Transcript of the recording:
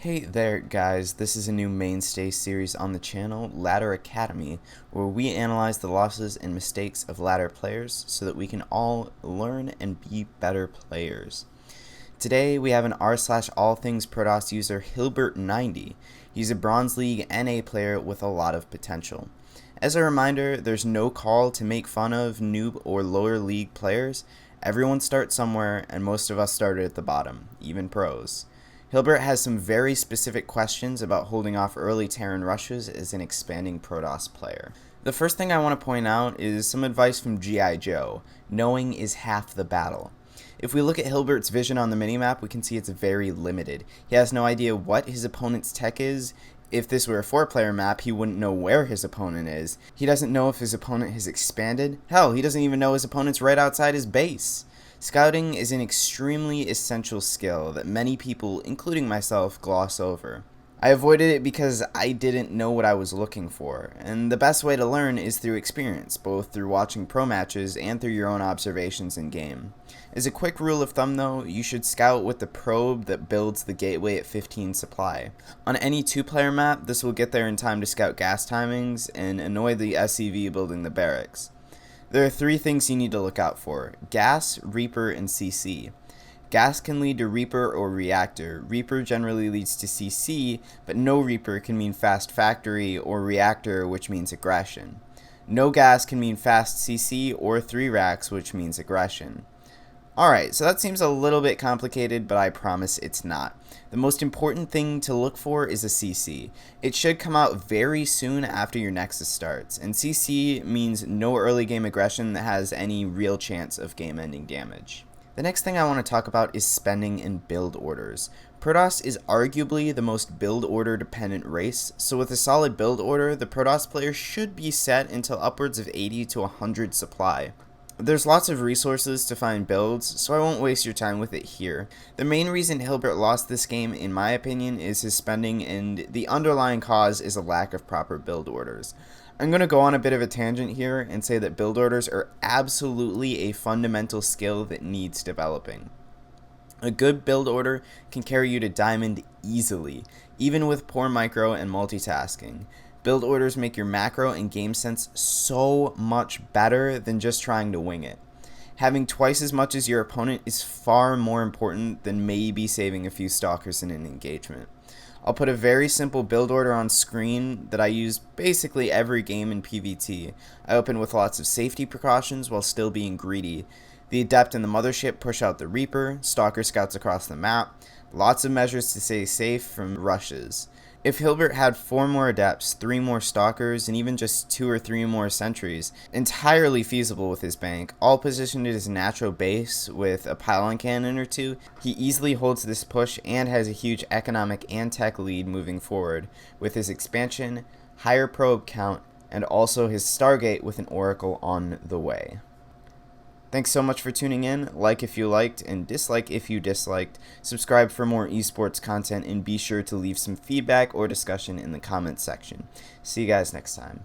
Hey there guys, this is a new mainstay series on the channel, Ladder Academy, where we analyze the losses and mistakes of ladder players so that we can all learn and be better players. Today we have an r/all things protoss user, Hilbert 90. He's a Bronze League NA player with a lot of potential. As a reminder, there's no call to make fun of noob or lower league players. Everyone starts somewhere, and most of us started at the bottom, even pros. Hilbert has some very specific questions about holding off early Terran rushes as an expanding protoss player. The first thing I want to point out is some advice from G.I. Joe. Knowing is half the battle. If we look at Hilbert's vision on the minimap, we can see it's very limited. He has no idea what his opponent's tech is. If this were a 4-player map, he wouldn't know where his opponent is. He doesn't know if his opponent has expanded. Hell, he doesn't even know his opponent's right outside his base. Scouting is an extremely essential skill that many people, including myself, gloss over. I avoided it because I didn't know what I was looking for, and the best way to learn is through experience, both through watching pro matches and through your own observations in game. As a quick rule of thumb though, you should scout with the probe that builds the gateway at 15 supply. On any 2-player map, this will get there in time to scout gas timings and annoy the SCV building the barracks. There are 3 things you need to look out for: gas, Reaper, and CC. Gas can lead to Reaper or Reactor. Reaper generally leads to CC, but no Reaper can mean fast factory, or Reactor, which means aggression. No gas can mean fast CC or 3 racks, which means aggression. Alright, so that seems a little bit complicated, but I promise it's not. The most important thing to look for is a CC. It should come out very soon after your Nexus starts, and CC means no early game aggression that has any real chance of game-ending damage. The next thing I want to talk about is spending and build orders. Protoss is arguably the most build order dependent race, so with a solid build order, the Protoss player should be set until upwards of 80 to 100 supply. There's lots of resources to find builds, so I won't waste your time with it here. The main reason Hilbert lost this game, in my opinion, is his spending, and the underlying cause is a lack of proper build orders. I'm going to go on a bit of a tangent here and say that build orders are absolutely a fundamental skill that needs developing. A good build order can carry you to diamond easily, even with poor micro and multitasking. Build orders make your macro and game sense so much better than just trying to wing it. Having twice as much as your opponent is far more important than maybe saving a few stalkers in an engagement. I'll put a very simple build order on screen that I use basically every game in PvT. I open with lots of safety precautions while still being greedy. The Adept and the Mothership push out the Reaper, Stalker scouts across the map, lots of measures to stay safe from rushes. If Hilbert had 4 more Adepts, 3 more Stalkers, and even just 2 or 3 more Sentries, entirely feasible with his bank, all positioned at his natural base with a pylon cannon or 2, he easily holds this push and has a huge economic and tech lead moving forward, with his expansion, higher probe count, and also his Stargate with an Oracle on the way. Thanks so much for tuning in. Like if you liked, and dislike if you disliked. Subscribe for more esports content, and be sure to leave some feedback or discussion in the comments section. See you guys next time.